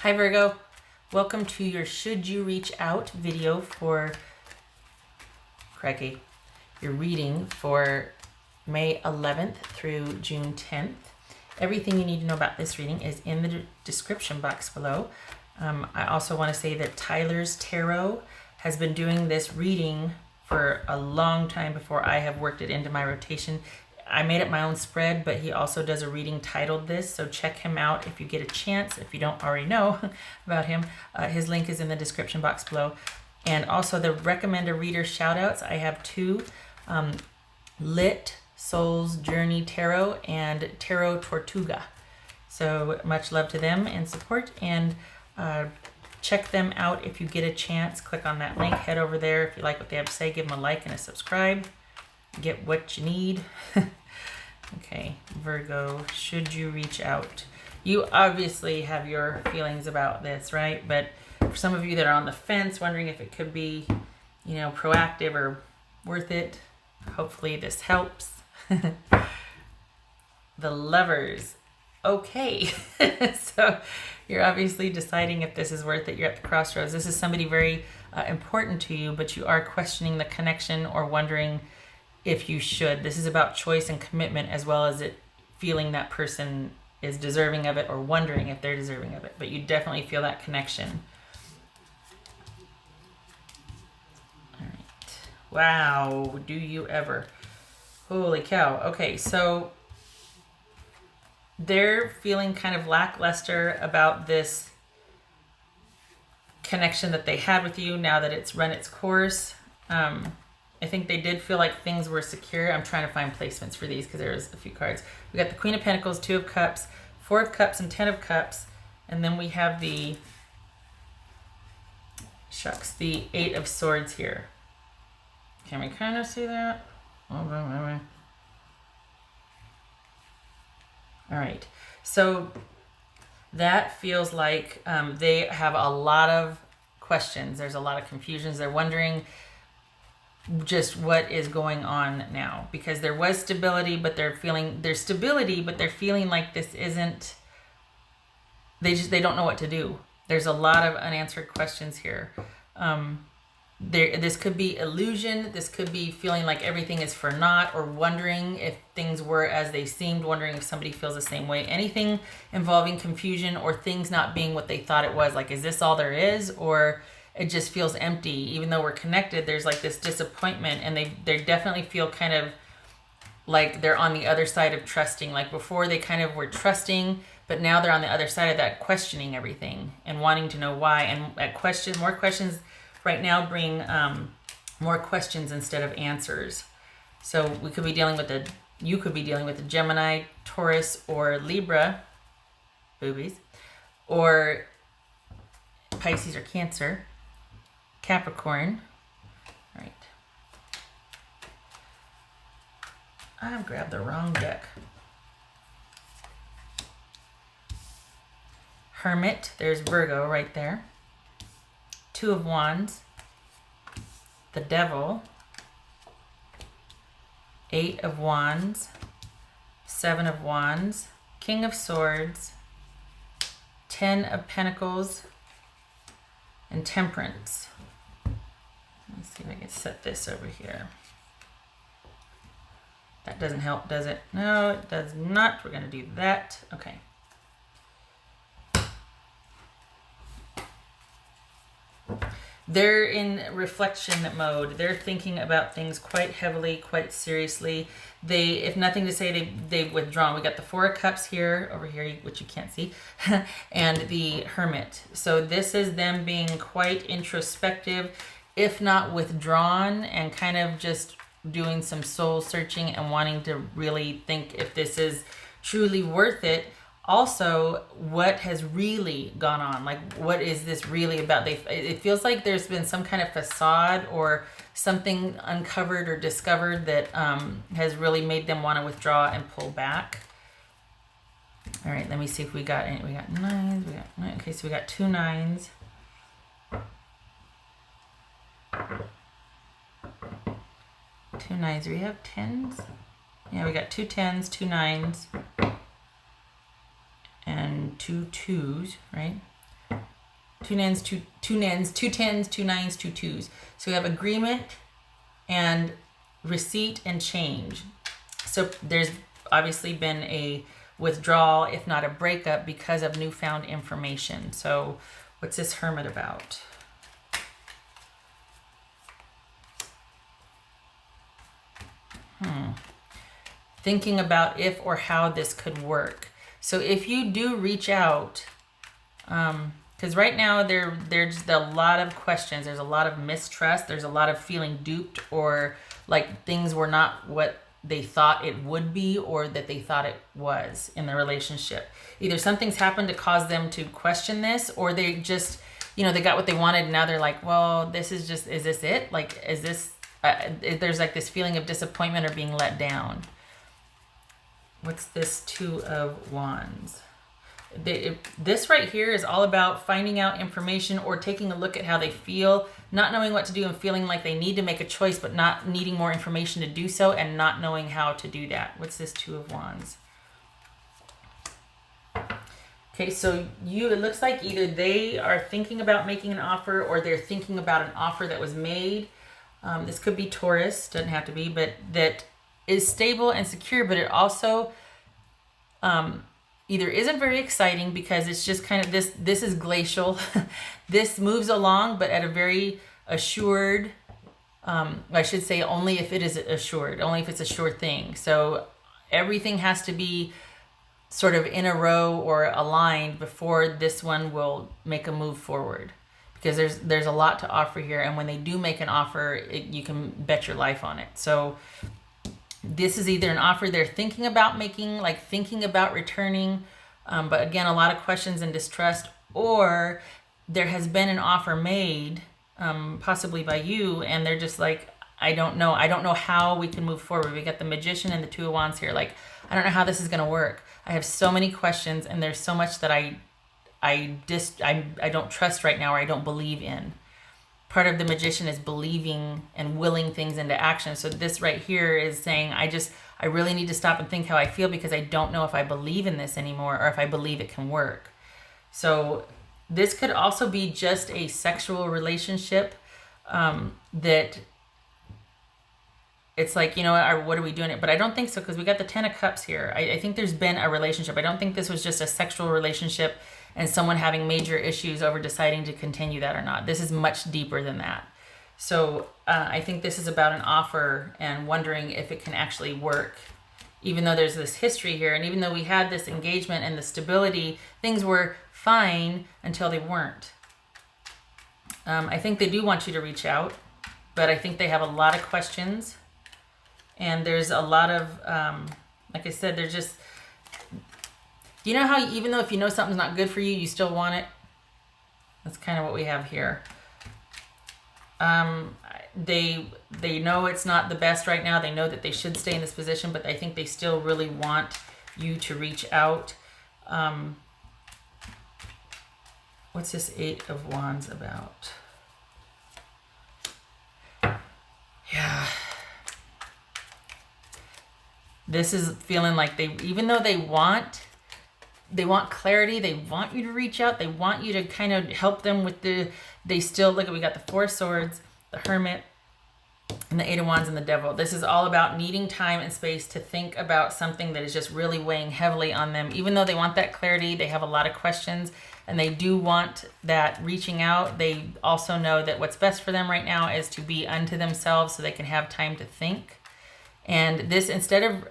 Hi Virgo, welcome to your Should You Reach Out video for, your reading for May 11th through June 10th. Everything you need to know about this reading is in the description box below. I also want to say that Tyler's Tarot has been doing this reading for a long time before I have worked it into my rotation. I made up my own spread, but he also does a reading titled this, so check him out if you get a chance, if you don't already know about him. His link is in the description box below. And also the recommend a reader shout outs. I have two, Lit Soul's Journey Tarot and Tarot Tortuga. So much love to them and support, and check them out if you get a chance. Click on that link, head over there. If you like what they have to say, give them a like and a subscribe. Get what you need. Okay, Virgo, should you reach out? You obviously have your feelings about this, right? But for some of you that are on the fence, wondering if it could be, proactive or worth it, hopefully this helps. The Lovers. Okay, so you're obviously deciding if this is worth it. You're at the crossroads. This is somebody very important to you, but you are questioning the connection or wondering if you should. This is about choice and commitment, as well as it feeling that person is deserving of it or wondering if they're deserving of it. But you definitely feel that connection. All right. Wow. Do you ever? Holy cow. Okay, so they're feeling kind of lackluster about this connection that they had with you now that it's run its course. I think they did feel like things were secure. I'm trying to find placements for these because there's a few cards. We got the Queen of Pentacles, Two of Cups, Four of Cups, and Ten of Cups. And then we have the, the Eight of Swords here. Can we kind of see that? All right. So that feels like they have a lot of questions. There's a lot of confusions. They're wondering just what is going on now, because there was stability, but they're feeling there's stability, but they're feeling like this isn't, they don't know what to do. There's a lot of unanswered questions here. This could be illusion. This could be feeling like everything is for naught, or wondering if things were as they seemed, wondering if somebody feels the same way. Anything involving confusion or things not being what they thought it was. Like, is this all there is, or it just feels empty? Even though we're connected, there's like this disappointment, and they definitely feel kind of like they're on the other side of trusting. Like before they kind of were trusting, but now they're on the other side of that, questioning everything and wanting to know why. And more questions right now bring more questions instead of answers. So we could be dealing with you could be dealing with a Gemini, Taurus, or Libra, boobies, or Pisces or Cancer, Capricorn. All right. I've grabbed the wrong deck. Hermit, there's Virgo right there. Two of Wands, the Devil, Eight of Wands, Seven of Wands, King of Swords, Ten of Pentacles, and Temperance. Let's see if I can set this over here. That doesn't help, does it? No, it does not. We're going to do that. Okay. They're in reflection mode. They're thinking about things quite heavily, quite seriously. They, if nothing to say, they've withdrawn. We got the Four of Cups here, over here, which you can't see, and the Hermit. So this is them being quite introspective, if not withdrawn, and kind of just doing some soul searching and wanting to really think if this is truly worth it. Also, what has really gone on? Like, what is this really about? It feels like there's been some kind of facade or something uncovered or discovered that has really made them want to withdraw and pull back. All right, let me see if we got any. We got nines. Okay, so we got two nines. Two nines. Do we have tens? Yeah, we got two tens, two nines, and two twos, right? two nines, two nines, two tens, two nines, two twos. So we have agreement and receipt and change. So there's obviously been a withdrawal, if not a breakup, because of newfound information. So what's this Hermit about? Thinking about if or how this could work. So if you do reach out, because right now there's a lot of questions, there's a lot of mistrust, there's a lot of feeling duped, or like things were not what they thought it would be or that they thought it was in the relationship. Either something's happened to cause them to question this, or they just, you know, they got what they wanted and now they're like, well, this is just, is this it? Like, is this, there's like this feeling of disappointment or being let down. What's this Two of Wands? This right here is all about finding out information or taking a look at how they feel, not knowing what to do and feeling like they need to make a choice, but not needing more information to do so and not knowing how to do that. What's this Two of Wands? Okay, so it looks like either they are thinking about making an offer or they're thinking about an offer that was made. This could be Taurus, doesn't have to be, but that is stable and secure, but it also either isn't very exciting because it's just kind of this is glacial. This moves along, but at a very assured, I should say only if it is assured, only if it's a sure thing. So everything has to be sort of in a row or aligned before this one will make a move forward, because there's a lot to offer here, and when they do make an offer, you can bet your life on it. So this is either an offer they're thinking about making, like thinking about returning, but again, a lot of questions and distrust, or there has been an offer made, possibly by you, and they're just like, I don't know how we can move forward. We got the Magician and the Two of Wands here. Like, I don't know how this is going to work. I have so many questions, and there's so much that I don't trust right now, or I don't believe in. Part of the Magician is believing and willing things into action. So this right here is saying, I really need to stop and think how I feel, because I don't know if I believe in this anymore or if I believe it can work. So this could also be just a sexual relationship, that it's like, you know, what are we doing it? But I don't think so, because we got the Ten of Cups here. I think there's been a relationship. I don't think this was just a sexual relationship and someone having major issues over deciding to continue that or not. This is much deeper than that. So I think this is about an offer and wondering if it can actually work. Even though there's this history here, and even though we had this engagement and the stability, things were fine until they weren't. I think they do want you to reach out, but I think they have a lot of questions. And there's a lot of, like I said, they're just, you know how even though if you know something's not good for you, you still want it? That's kind of what we have here. They know it's not the best right now. They know that they should stay in this position, but I think they still really want you to reach out. What's this Eight of Wands about? Yeah. This is feeling like even though they want clarity, they want you to reach out, they want you to kind of help them with they still, look at, we got the Four of Swords, the Hermit, and the Eight of Wands and the Devil. This is all about needing time and space to think about something that is just really weighing heavily on them. Even though they want that clarity, they have a lot of questions, and they do want that reaching out. They also know that what's best for them right now is to be unto themselves so they can have time to think. And this, instead of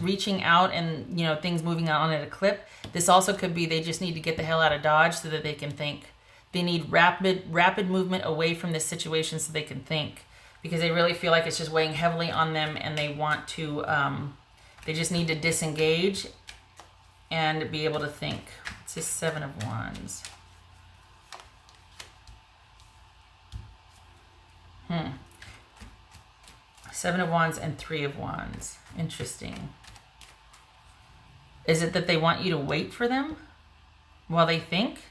reaching out and, you know, things moving on at a clip, this also could be they just need to get the hell out of Dodge so that they can think. They need rapid movement away from this situation so they can think, because they really feel like it's just weighing heavily on them, and they want to, they just need to disengage and be able to think. It's this Seven of Wands. Seven of Wands and Three of Wands. Interesting. Is it that they want you to wait for them while they think?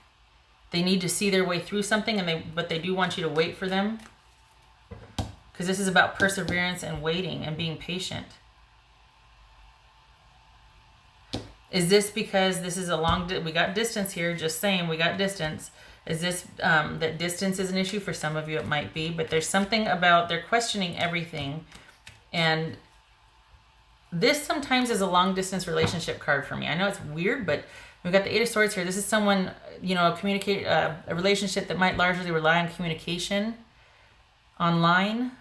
They need to see their way through something, but they do want you to wait for them? Because this is about perseverance and waiting and being patient. Is this because this is a long, we got distance here, just saying, we got distance. Is this that distance is an issue? For some of you it might be, but there's something about they're questioning everything. And this sometimes is a long distance relationship card for me. I know it's weird, but we've got the Eight of Swords here. This is someone, you know, a relationship that might largely rely on communication online.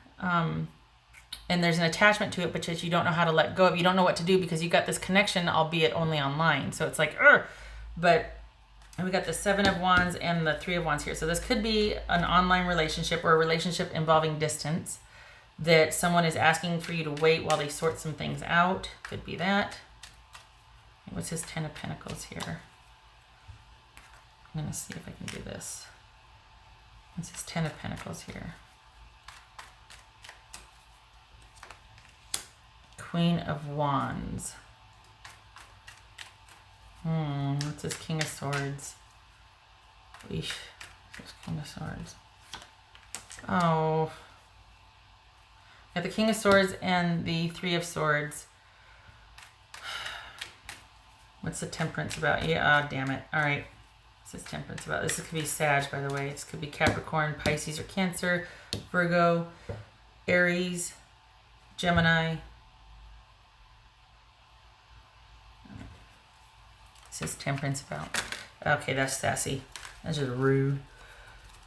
And there's an attachment to it, but you don't know how to let go of. You don't know what to do because you got this connection, albeit only online. So it's like, but we got the Seven of Wands and the Three of Wands here. So this could be an online relationship or a relationship involving distance that someone is asking for you to wait while they sort some things out. Could be that. What's his Ten of Pentacles here? I'm going to see if I can do this. What's his Ten of Pentacles here? Queen of Wands. What's this King of Swords? Eesh. What's King of Swords? Oh. Got the King of Swords and the Three of Swords. What's the Temperance about? Yeah, damn it. All right. What's this Temperance about? This could be Sag, by the way. This could be Capricorn, Pisces, or Cancer, Virgo, Aries, Gemini. What's this Temperance about? Okay, that's sassy. That's just rude.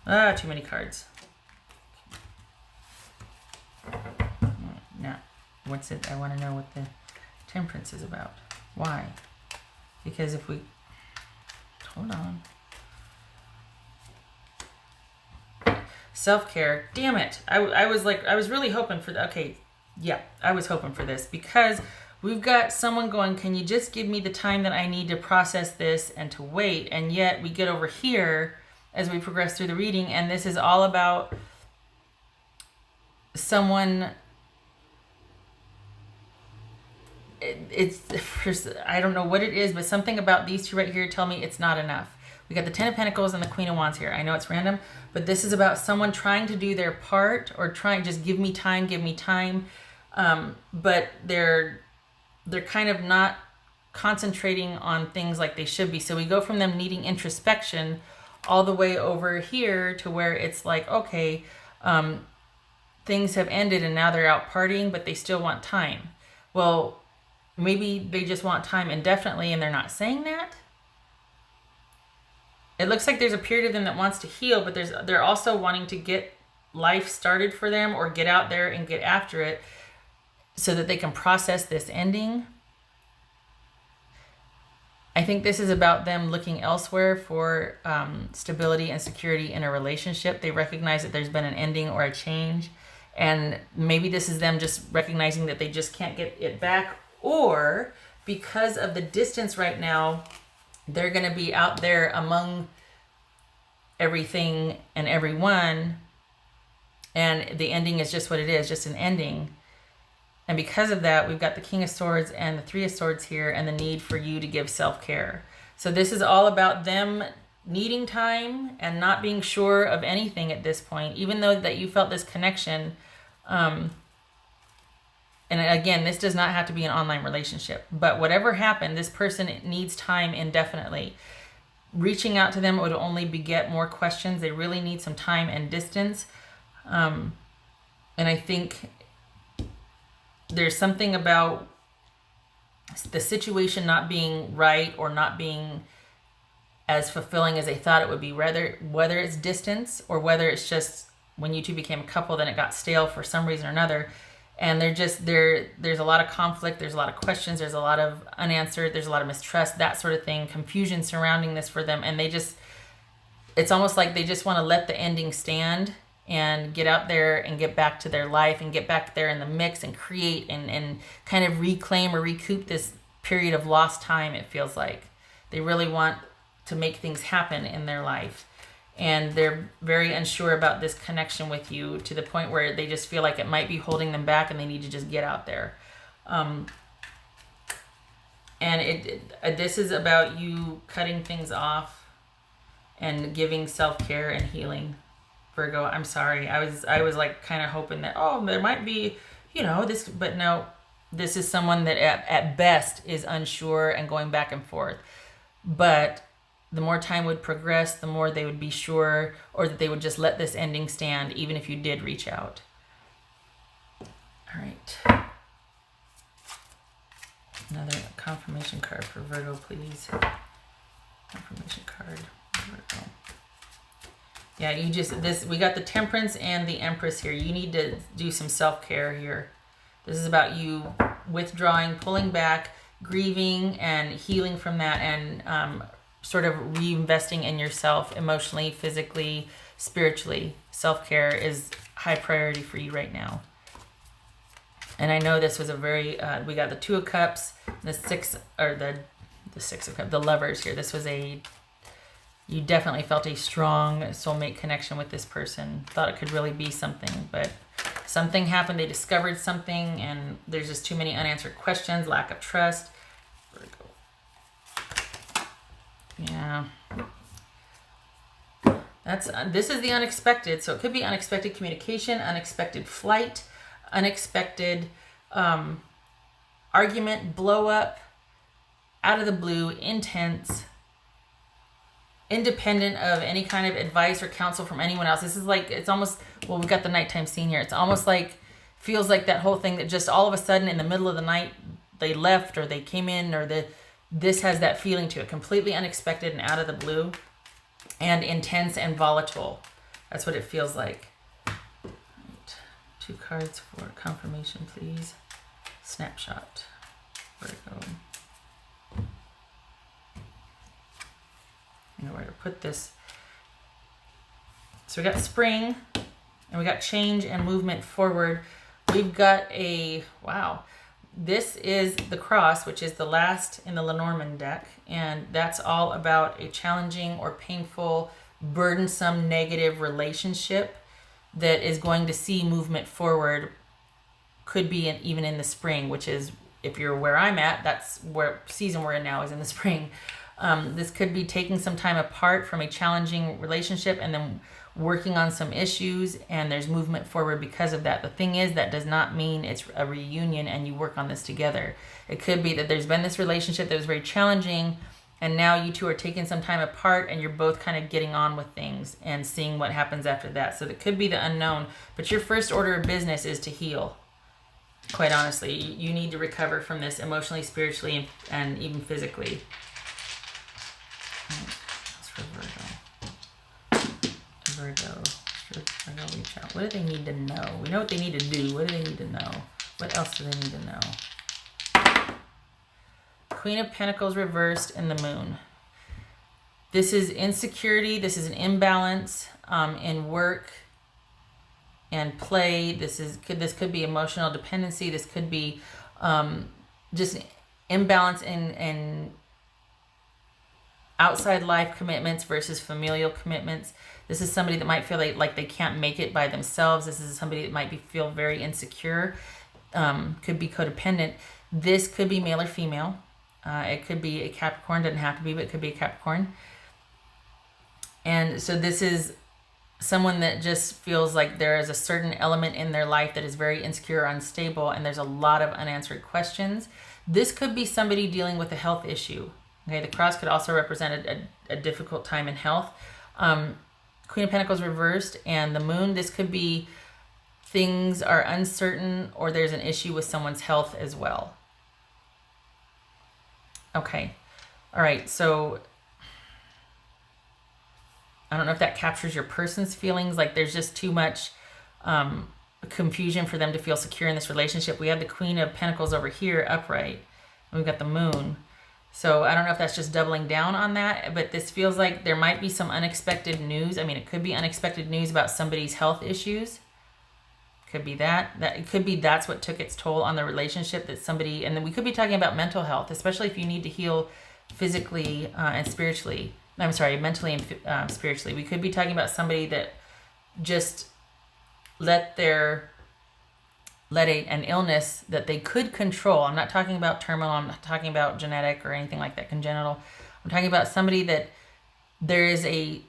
Too many cards. Now, what's it? I want to know what the Temperance is about. Why? Because if we... Hold on. Self-care. Damn it. I was really hoping for that. Okay, yeah, I was hoping for this because we've got someone going, can you just give me the time that I need to process this and to wait? And yet we get over here as we progress through the reading, and this is all about someone... It's I don't know what it is, but something about these two right here tell me it's not enough. We got the Ten of Pentacles and the Queen of Wands here. I know it's random, but this is about someone trying to do their part or trying just give me time. But they're kind of not concentrating on things like they should be. So we go from them needing introspection all the way over here to where it's like, okay, things have ended and now they're out partying, but they still want time. Well, maybe they just want time indefinitely and they're not saying that. It looks like there's a period of them that wants to heal, but they're also wanting to get life started for them or get out there and get after it so that they can process this ending. I think this is about them looking elsewhere for stability and security in a relationship. They recognize that there's been an ending or a change. And maybe this is them just recognizing that they just can't get it back. Or because of the distance right now, they're going to be out there among everything and everyone. And the ending is just what it is, just an ending. And because of that, we've got the King of Swords and the Three of Swords here and the need for you to give self-care. So this is all about them needing time and not being sure of anything at this point, even though that you felt this connection. And again, this does not have to be an online relationship, but whatever happened, this person needs time indefinitely. Reaching out to them would only beget more questions. They really need some time and distance. And I think there's something about the situation not being right or not being as fulfilling as they thought it would be, whether it's distance or whether it's just when you two became a couple, then it got stale for some reason or another. And there's a lot of conflict, there's a lot of questions, there's a lot of unanswered, there's a lot of mistrust, that sort of thing, confusion surrounding this for them. And it's almost like they just want to let the ending stand and get out there and get back to their life and get back there in the mix and create and kind of reclaim or recoup this period of lost time, it feels like. They really want to make things happen in their life. And they're very unsure about this connection with you to the point where they just feel like it might be holding them back and they need to just get out there. This is about you cutting things off and giving self-care and healing. Virgo, I'm sorry. I was like kind of hoping that, there might be, this, but no, this is someone that at best is unsure and going back and forth. But the more time would progress, the more they would be sure, or that they would just let this ending stand even if you did reach out. All right. Another confirmation card for Virgo, please. Confirmation card, Virgo. Yeah, we got the Temperance and the Empress here. You need to do some self-care here. This is about you withdrawing, pulling back, grieving and healing from that, and sort of reinvesting in yourself emotionally, physically, spiritually. Self-care is high priority for you right now. And I know this was a very, we got the Two of Cups, the Six of Cups, the Lovers here. This was you definitely felt a strong soulmate connection with this person. Thought it could really be something, but something happened. They discovered something, and there's just too many unanswered questions, lack of trust. Virgo. Yeah. This is the unexpected. So it could be unexpected communication, unexpected flight, unexpected argument, blow up, out of the blue, intense, independent of any kind of advice or counsel from anyone else. This is like, it's almost, well, we've got the nighttime scene here. It's almost like, feels like that whole thing that just all of a sudden in the middle of the night, they left or they came in, or this has that feeling to it. Completely unexpected and out of the blue, and intense and volatile. That's what it feels like. Right. 2 cards for confirmation, please. Snapshot. Virgo. I know where to put this. So we got spring, and we got change and movement forward. We've got wow. This is the Cross, which is the last in the Lenormand deck, and that's all about a challenging or painful, burdensome, negative relationship that is going to see movement forward. Could be even in the spring, which is, if you're where I'm at, that's where season we're in now, is in the spring. This could be taking some time apart from a challenging relationship and then working on some issues, and there's movement forward because of that. The thing is, that does not mean it's a reunion and you work on this together. It could be that there's been this relationship that was very challenging, and now you two are taking some time apart and you're both kind of getting on with things and seeing what happens after that. So it could be the unknown, but your first order of business is to heal. Quite honestly, you need to recover from this emotionally, spiritually, and even physically. That's for Virgo. Virgo, reach out. What do they need to know? We know what they need to do. What do they need to know? What else do they need to know? Queen of Pentacles reversed and the Moon. This is insecurity. This is an imbalance in work and play. This could be emotional dependency. This could be just imbalance in outside life commitments versus familial commitments. This is somebody that might feel like they can't make it by themselves. This is somebody that might feel very insecure. Could be codependent. This could be male or female. It could be a Capricorn. Doesn't have to be, but it could be a Capricorn. And so this is someone that just feels like there is a certain element in their life that is very insecure, unstable, and there's a lot of unanswered questions. This could be somebody dealing with a health issue. Okay, the Cross could also represent a difficult time in health. Queen of Pentacles reversed and the Moon. This could be things are uncertain, or there's an issue with someone's health as well. Okay, all right, so I don't know if that captures your person's feelings. Like there's just too much confusion for them to feel secure in this relationship. We have the Queen of Pentacles over here upright, and we've got the Moon. So I don't know if that's just doubling down on that, but this feels like there might be some unexpected news. I mean, it could be unexpected news about somebody's health issues. Could be that it could be that's what took its toll on the relationship, that somebody, and then we could be talking about mental health, especially if you need to heal physically and spiritually. I'm sorry, mentally and spiritually. We could be talking about somebody that just let an illness that they could control. I'm not talking about terminal. I'm not talking about genetic or anything like that, congenital. I'm talking about somebody that there is a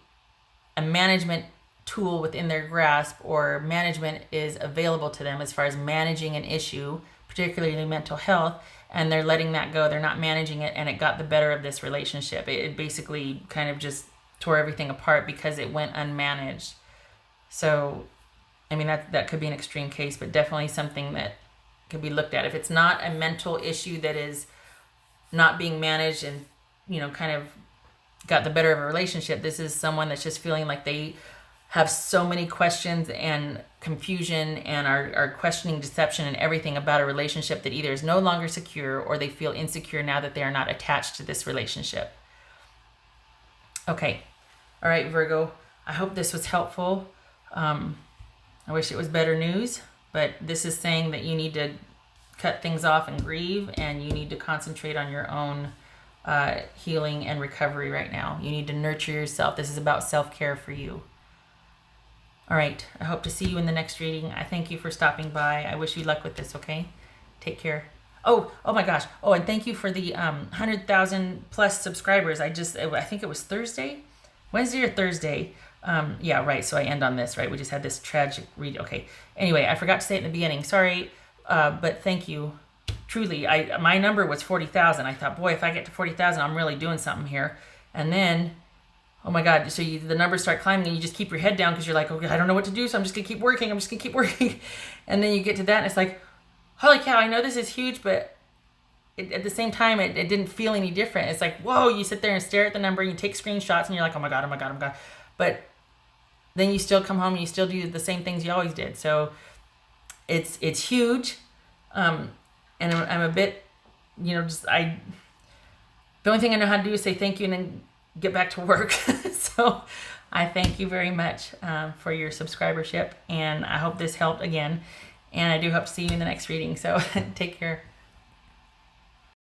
management tool within their grasp, or management is available to them as far as managing an issue, particularly mental health, and they're letting that go. They're not managing it, and it got the better of this relationship. It basically kind of just tore everything apart because it went unmanaged. So, I mean, that could be an extreme case, but definitely something that could be looked at. If it's not a mental issue that is not being managed and, kind of got the better of a relationship, this is someone that's just feeling like they have so many questions and confusion and are questioning deception and everything about a relationship that either is no longer secure or they feel insecure now that they are not attached to this relationship. Okay. All right, Virgo. I hope this was helpful. I wish it was better news, but this is saying that you need to cut things off and grieve, and you need to concentrate on your own healing and recovery right now. You need to nurture yourself. This is about self-care for you. All right. I hope to see you in the next reading. I thank you for stopping by. I wish you luck with this, okay? Take care. Oh my gosh. Oh, and thank you for the 100,000 plus subscribers. I think it was Wednesday or Thursday. Yeah, right. So I end on this, right? We just had this tragic read. Okay. Anyway, I forgot to say it in the beginning. Sorry. But thank you. Truly, my number was 40,000. I thought, boy, if I get to 40,000, I'm really doing something here. And then, oh my God, so the numbers start climbing and you just keep your head down because you're like, okay, I don't know what to do, so I'm just going to keep working. And then you get to that and it's like, holy cow, I know this is huge, but at the same time, it didn't feel any different. It's like, whoa, you sit there and stare at the number and you take screenshots and you're like, oh my God. But then you still come home and you still do the same things you always did. So it's huge. And I'm a bit, the only thing I know how to do is say thank you and then get back to work. So I thank you very much for your subscribership, and I hope this helped again. And I do hope to see you in the next reading. So take care.